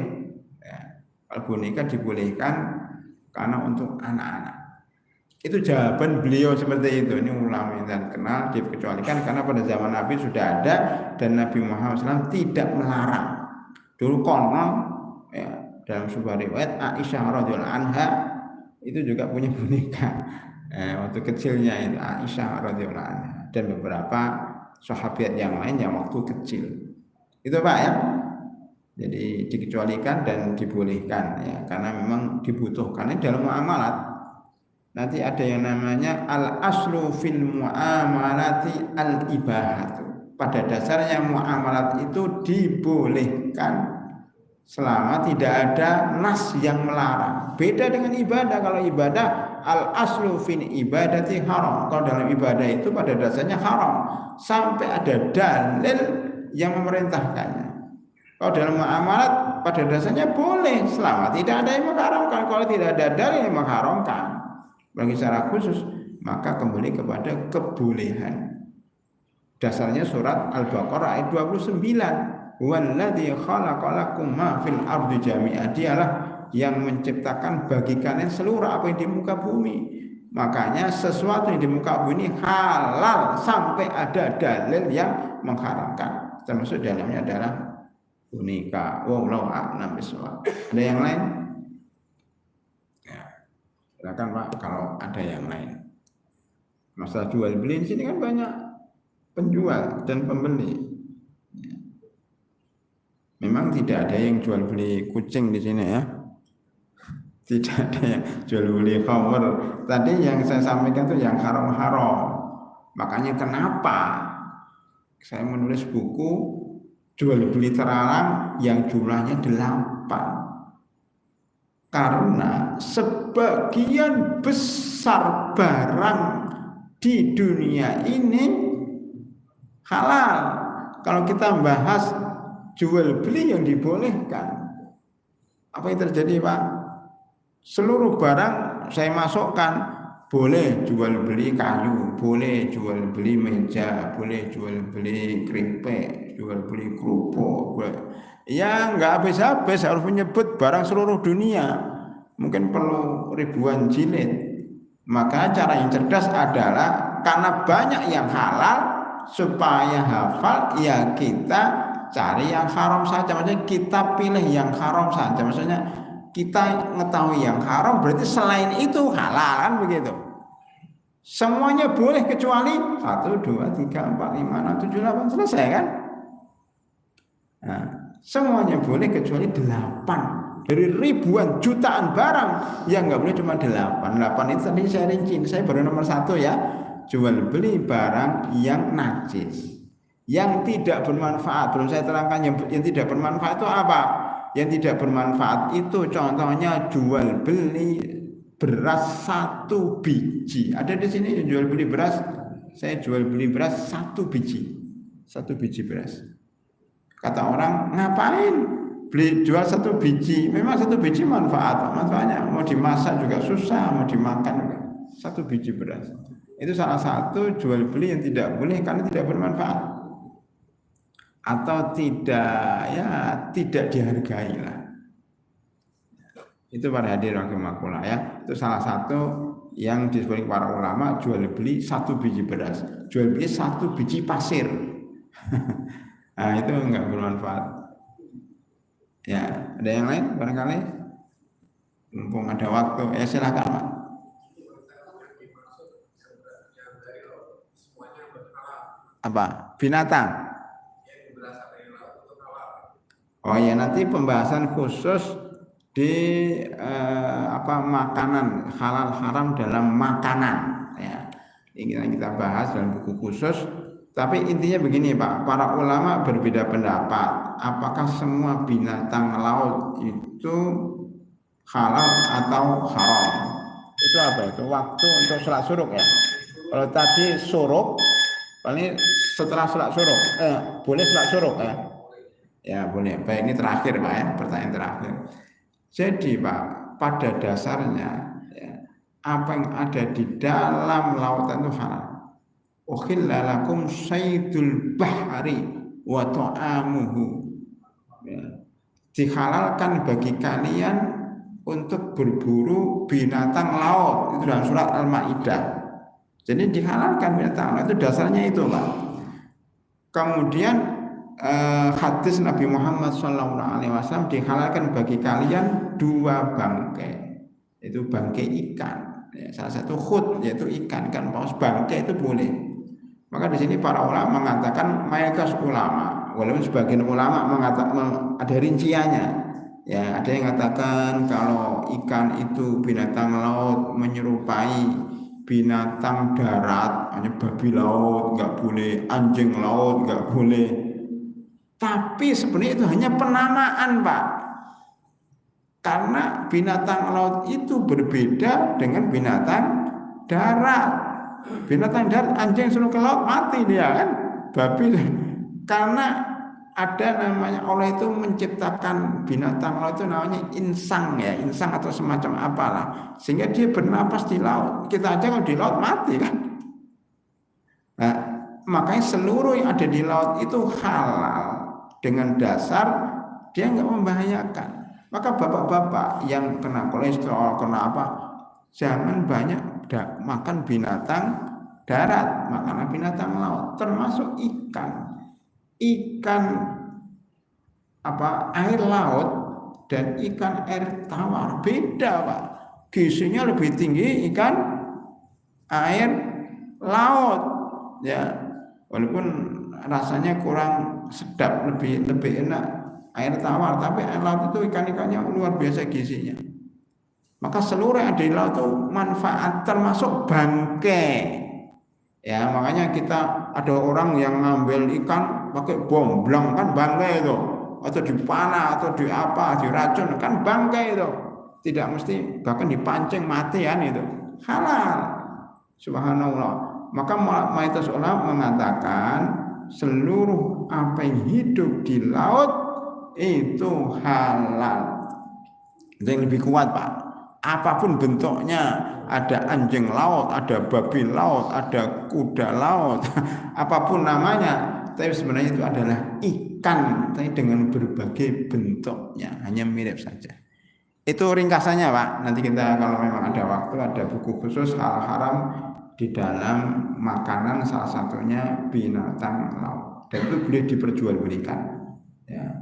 S1: Ya, kalau boneka dibolehkan karena untuk anak-anak. Itu jawaban beliau seperti itu. Ini ulama yang saya kenal, dikecualikan karena pada zaman Nabi sudah ada dan Nabi Muhammad SAW tidak melarang. Dulu konon ya, dalam sebuah riwayat Aisyah radhiyallahu anha itu juga punya boneka waktu kecilnya, itu Aisyah radhiyallahu anha dan beberapa sahabat yang lain yang waktu kecil. Itu Pak ya. Jadi dikecualikan dan dibolehkan ya, karena memang dibutuhkan. Ini dalam muamalat nanti ada yang namanya al aslu fil muamalati al ibahatu. Pada dasarnya muamalat itu dibolehkan selama tidak ada nas yang melarang. Beda dengan ibadah. Kalau ibadah al aslu fil ibadati haram. Kalau dalam ibadah itu pada dasarnya haram sampai ada dalil yang memerintahkannya. Kalau dalam muamalat pada dasarnya boleh selama tidak ada yang mengharamkan. Kalau tidak ada dalil yang mengharamkan bagi secara khusus, maka kembali kepada kebolehan. Dasarnya surat Al-Baqarah ayat 29. Walladzi khalaqalakum ma fil ardi jami'a. Dialah yang menciptakan bagi kalian seluruh apa yang di muka bumi. Makanya sesuatu yang di muka bumi ini halal sampai ada dalil yang mengharamkan. Termasuk dalamnya adalah boneka. Wallahu a'lam bishawab. Ada yang lain? Ya. Silakan Pak kalau ada yang lain. Masalah jual beli di sini kan banyak penjual dan pembeli. Memang tidak ada yang jual beli kucing di sini ya. Tidak ada yang jual beli khamr. Tadi yang saya sampaikan itu yang haram-haram. Makanya kenapa saya menulis buku jual beli terlarang yang jumlahnya 8. Karena sebagian besar barang di dunia ini halal. Kalau kita bahas jual beli yang dibolehkan, apa yang terjadi Pak? Seluruh barang saya masukkan, boleh jual beli kayu, boleh jual beli meja, boleh jual beli keripik, jual beli kerupuk, boleh. Ya nggak habis-habis harus menyebut barang seluruh dunia, mungkin perlu ribuan jilid. Maka cara yang cerdas adalah karena banyak yang halal, supaya hafal ya kita cari yang haram saja. Maksudnya kita pilih yang haram saja. Maksudnya kita mengetahui yang haram berarti selain itu halal kan begitu. Semuanya boleh kecuali 1, 2, 3, 4, 5, 6, 7, 8 selesai kan? Nah, semuanya boleh kecuali 8. Dari ribuan jutaan barang yang nggak boleh cuma 8. 8 itu tadi saya rinci. Saya baru nomor 1 ya. Jual beli barang yang najis, yang tidak bermanfaat. Belum saya terangkan yang tidak bermanfaat itu apa? Yang tidak bermanfaat itu contohnya jual beli beras 1 biji. Ada di sini yang jual beli beras. Saya jual beli beras 1 biji. 1 biji beras. Kata orang, ngapain beli jual 1 biji? Memang 1 biji manfaatnya mau dimasak juga susah, mau dimakan juga. 1 biji beras. Itu salah satu jual beli yang tidak boleh karena tidak bermanfaat. Atau tidak dihargai lah. Itu para hadir rahimakumullah ya. Itu salah satu yang disebut para ulama jual beli 1 biji beras, jual beli 1 biji pasir. Nah, itu enggak bermanfaat. Ya, ada yang lain barangkali? Mumpung ada waktu, silakan Pak. Apa? Binatang. Oh ya, nanti pembahasan khusus di makanan halal haram dalam makanan ya. Ini kita bahas dalam buku khusus. Tapi intinya begini Pak, para ulama berbeda pendapat. Apakah semua binatang laut itu halal atau haram? Itu apa itu? Waktu untuk sholat syuruk ya. Kalau tadi syuruk, paling setelah sholat syuruk, boleh sholat syuruk ya. Ya boleh. Baik, ini terakhir Pak ya, pertanyaan terakhir. Jadi Pak, pada dasarnya ya, apa yang ada di dalam lautan itu halal. Ukhilla lakum saydul bahari wa ta'amuhu. Ya. Dihalalkan bagi kalian untuk berburu binatang laut. Itu dalam surat Al-Maidah. Jadi dihalalkan binatang laut, itu dasarnya itu Pak. Kemudian hadis Nabi Muhammad SAW dihalalkan bagi kalian 2 bangkai, itu bangkai ikan. Ya, salah satu khut yaitu ikan, kan paus bangkai itu boleh. Maka di sini para ulama mengatakan mayoritas ulama walaupun sebagian ulama mengatakan ada rinciannya. Ya, ada yang mengatakan kalau ikan itu binatang laut menyerupai binatang darat, hanya babi laut nggak boleh, anjing laut nggak boleh. Tapi sebenarnya itu hanya penamaan, Pak. Karena binatang laut itu berbeda dengan binatang darat. Binatang darat, anjing suruh ke laut mati dia kan, babi. Karena ada namanya, Allah itu menciptakan binatang laut itu namanya insang ya, insang atau semacam apalah, sehingga dia bernapas di laut. Kita aja kalau di laut mati kan. Nah, makanya seluruh yang ada di laut itu halal dengan dasar dia nggak membahayakan. Maka bapak-bapak yang kena kolesterol, kena apa, jangan banyak makan binatang darat, makanlah binatang laut, termasuk ikan. Ikan air laut dan ikan air tawar beda, Pak. Gizinya lebih tinggi ikan air laut ya, walaupun rasanya kurang sedap, lebih enak air tawar, tapi air laut itu ikan-ikannya luar biasa gizinya. Maka seluruh yang ada di laut itu manfaat, termasuk bangkai. Ya, makanya kita ada orang yang ngambil ikan pakai bom blang kan bangkai itu, atau dipanah atau di apa, diracun kan bangkai itu. Tidak mesti bahkan dipancing mati kan itu. Halal. Subhanallah. Maka mayoritas ulama mengatakan seluruh apa yang hidup di laut itu halal. Itu yang lebih kuat, Pak. Apapun bentuknya, ada anjing laut, ada babi laut, ada kuda laut, apapun namanya, tapi sebenarnya itu adalah ikan, tapi dengan berbagai bentuknya, hanya mirip saja. Itu ringkasannya, Pak. Nanti kita kalau memang ada waktu, ada buku khusus hal haram di dalam makanan, salah satunya binatang laut, dan itu boleh diperjualbelikan. Ya,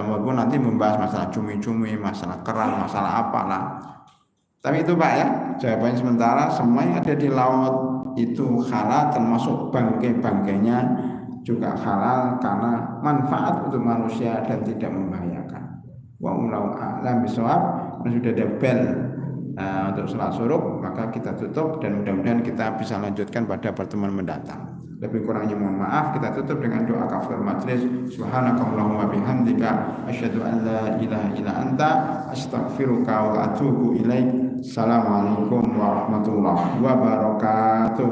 S1: walaupun nanti membahas masalah cumi-cumi, masalah kerang, masalah apalah. Tapi itu, Pak, ya, jawabannya sementara semua yang ada di laut itu halal, termasuk bangkai-bangkainya juga halal karena manfaat untuk manusia dan tidak membahayakan. Wallahu a'lam bishawab. Sudah ada bel untuk sholat syuruk, maka kita tutup dan mudah-mudahan kita bisa lanjutkan pada pertemuan mendatang. Lebih kurangnya mohon maaf. Kita tutup dengan doa kafaratul majlis. Subhanakallahumma bihamdika asyhadu an la ilaha illa anta astaghfiruka wa atubu ilaik. Assalamualaikum warahmatullahi wabarakatuh.